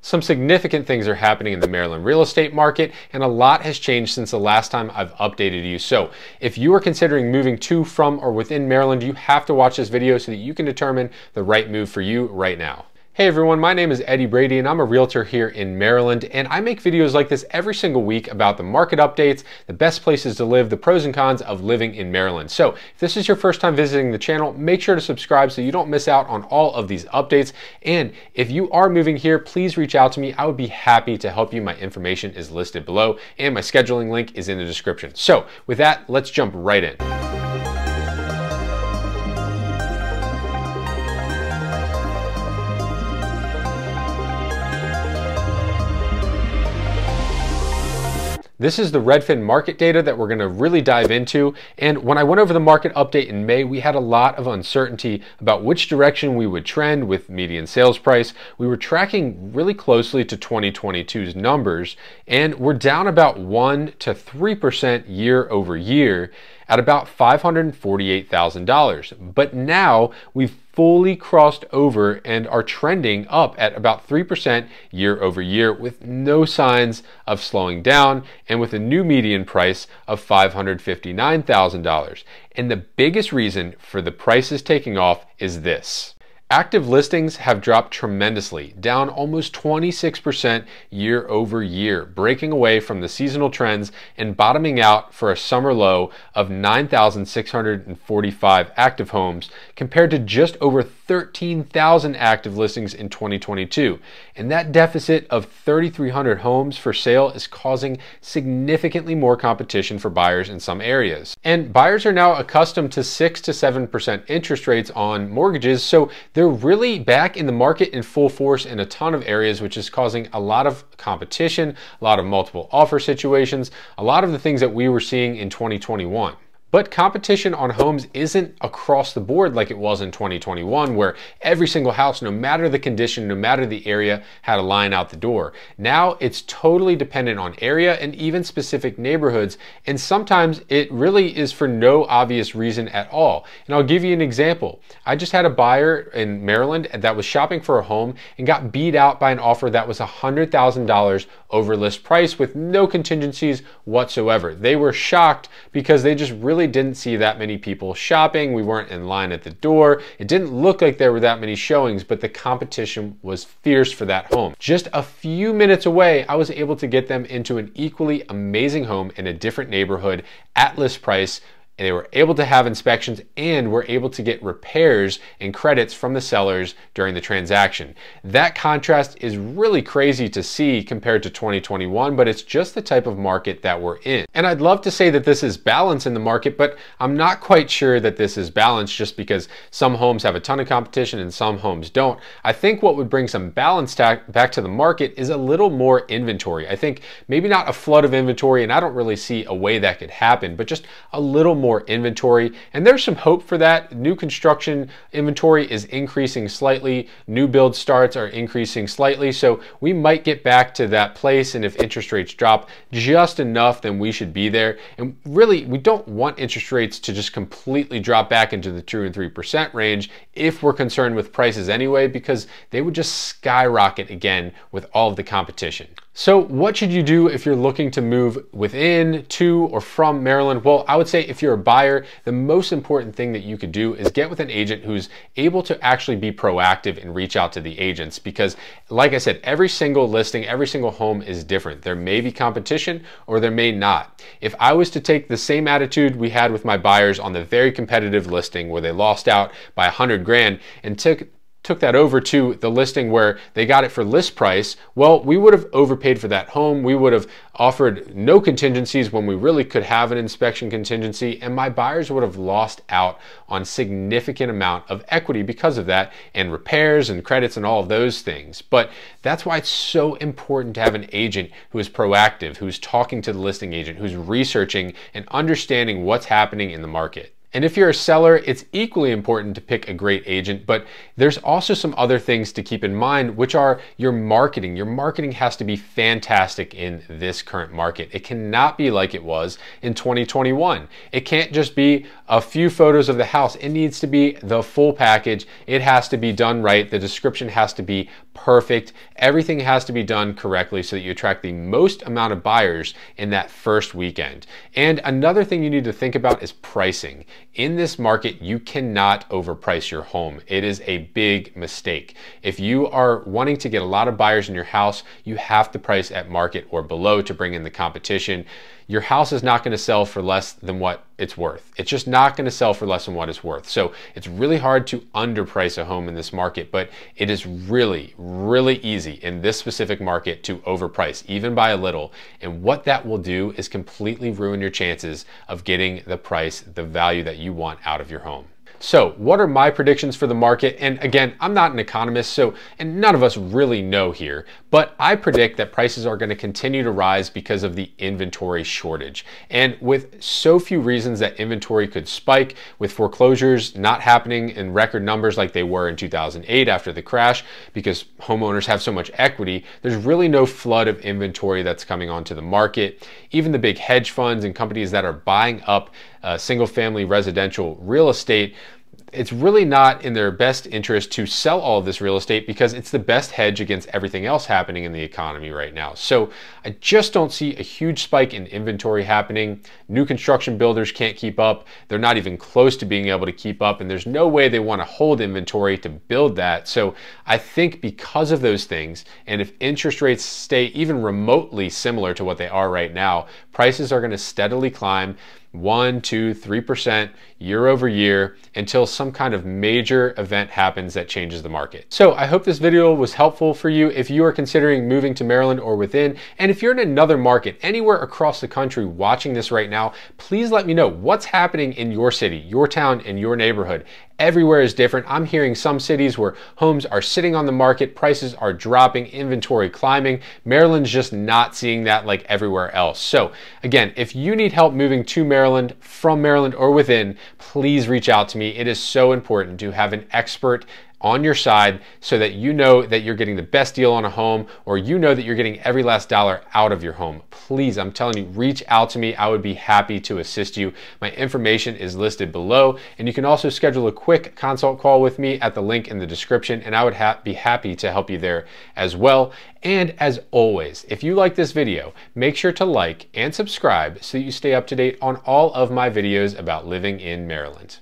Some significant things are happening in the Maryland real estate market, and a lot has changed since the last time I've updated you. So if you are considering moving to, from, or within Maryland, you have to watch this video so that you can determine the right move for you right now. Hey everyone, my name is Eddie Brady and I'm a realtor here in Maryland, and I make videos like this every single week about the market updates, the best places to live, the pros and cons of living in Maryland. So if this is your first time visiting the channel, make sure to subscribe so you don't miss out on all of these updates. And if you are moving here, please reach out to me. I would be happy to help you. My information is listed below and my scheduling link is in the description. So with that, let's jump right in. This is the Redfin market data that we're going to really dive into. And when I went over the market update in May, we had a lot of uncertainty about which direction we would trend with median sales price. We were tracking really closely to 2022's numbers, and we're down about 1 to 3% year over year at about $548,000. But now we've fully crossed over and are trending up at about 3% year over year with no signs of slowing down, and with a new median price of $559,000. And the biggest reason for the prices taking off is this. Active listings have dropped tremendously, down almost 26% year over year, breaking away from the seasonal trends and bottoming out for a summer low of 9,645 active homes compared to just over 13,000 active listings in 2022. And that deficit of 3,300 homes for sale is causing significantly more competition for buyers in some areas. And buyers are now accustomed to 6 to 7% interest rates on mortgages, so they're really back in the market in full force in a ton of areas, which is causing a lot of competition, a lot of multiple offer situations, a lot of the things that we were seeing in 2021. But competition on homes isn't across the board like it was in 2021, where every single house, no matter the condition, no matter the area, had a line out the door. Now it's totally dependent on area and even specific neighborhoods, and sometimes it really is for no obvious reason at all. And I'll give you an example. I just had a buyer in Maryland that was shopping for a home and got beat out by an offer that was $100,000 over list price with no contingencies whatsoever. They were shocked because they just really didn't see that many people shopping. We weren't in line at the door. It didn't look like there were that many showings, but the competition was fierce for that home. Just a few minutes away, I was able to get them into an equally amazing home in a different neighborhood at list price. And they were able to have inspections and were able to get repairs and credits from the sellers during the transaction. That contrast is really crazy to see compared to 2021, but it's just the type of market that we're in. And I'd love to say that this is balance in the market, but I'm not quite sure that this is balance just because some homes have a ton of competition and some homes don't. I think what would bring some balance back to the market is a little more inventory. I think maybe not a flood of inventory, and I don't really see a way that could happen, but just a little more inventory, and there's some hope for that. New construction inventory is increasing slightly, new build starts are increasing slightly, so we might get back to that place, and if interest rates drop just enough, then we should be there. And really, we don't want interest rates to just completely drop back into the 2 and 3% range if we're concerned with prices anyway, because they would just skyrocket again with all of the competition. So what should you do if you're looking to move within, to, or from Maryland? Well, I would say if you're a buyer, the most important thing that you could do is get with an agent who's able to actually be proactive and reach out to the agents, because like I said, every single listing, every single home is different. There may be competition or there may not. If I was to take the same attitude we had with my buyers on the very competitive listing where they lost out by 100 grand and took that over to the listing where they got it for list price, well, we would have overpaid for that home. We would have offered no contingencies when we really could have an inspection contingency, and my buyers would have lost out on significant amount of equity because of that, and repairs and credits and all of those things. But that's why it's so important to have an agent who is proactive, who's talking to the listing agent, who's researching and understanding what's happening in the market. And if you're a seller, it's equally important to pick a great agent, but there's also some other things to keep in mind, which are your marketing. Your marketing has to be fantastic in this current market. It cannot be like it was in 2021. It can't just be a few photos of the house. It needs to be the full package. It has to be done right. The description has to be perfect. Everything has to be done correctly so that you attract the most amount of buyers in that first weekend. And another thing you need to think about is pricing. In this market, you cannot overprice your home. It is a big mistake. If you are wanting to get a lot of buyers in your house, you have to price at market or below to bring in the competition. Your house is not going to sell for less than what it's worth. It's just not going to sell for less than what it's worth. So it's really hard to underprice a home in this market, but it is really, really easy in this specific market to overprice, even by a little. And what that will do is completely ruin your chances of getting the price, the value that you want out of your home. So what are my predictions for the market? And again, I'm not an economist, and none of us really know here, but I predict that prices are going to continue to rise because of the inventory shortage. And with so few reasons that inventory could spike, with foreclosures not happening in record numbers like they were in 2008 after the crash, because homeowners have so much equity, there's really no flood of inventory that's coming onto the market. Even the big hedge funds and companies that are buying up single-family residential real estate, it's really not in their best interest to sell all of this real estate because it's the best hedge against everything else happening in the economy right now. So I just don't see a huge spike in inventory happening. New construction builders can't keep up. They're not even close to being able to keep up, and there's no way they want to hold inventory to build that. So I think because of those things, and if interest rates stay even remotely similar to what they are right now, prices are going to steadily climb 1%, 2%, 3% year over year until some kind of major event happens that changes the market. So I hope this video was helpful for you if you are considering moving to Maryland or within. And if you're in another market anywhere across the country watching this right now, please let me know what's happening in your city, your town, and your neighborhood. Everywhere is different. I'm hearing some cities where homes are sitting on the market, prices are dropping, inventory climbing. Maryland's just not seeing that like everywhere else. So again, if you need help moving to Maryland, from Maryland or within, please reach out to me. It is so important to have an expert on your side so that you know that you're getting the best deal on a home, or you know that you're getting every last dollar out of your home. Please, I'm telling you, reach out to me. I would be happy to assist you. My information is listed below, and you can also schedule a quick consult call with me at the link in the description, and I would be happy to help you there as well. And as always, if you like this video, make sure to like and subscribe so that you stay up to date on all of my videos about living in Maryland.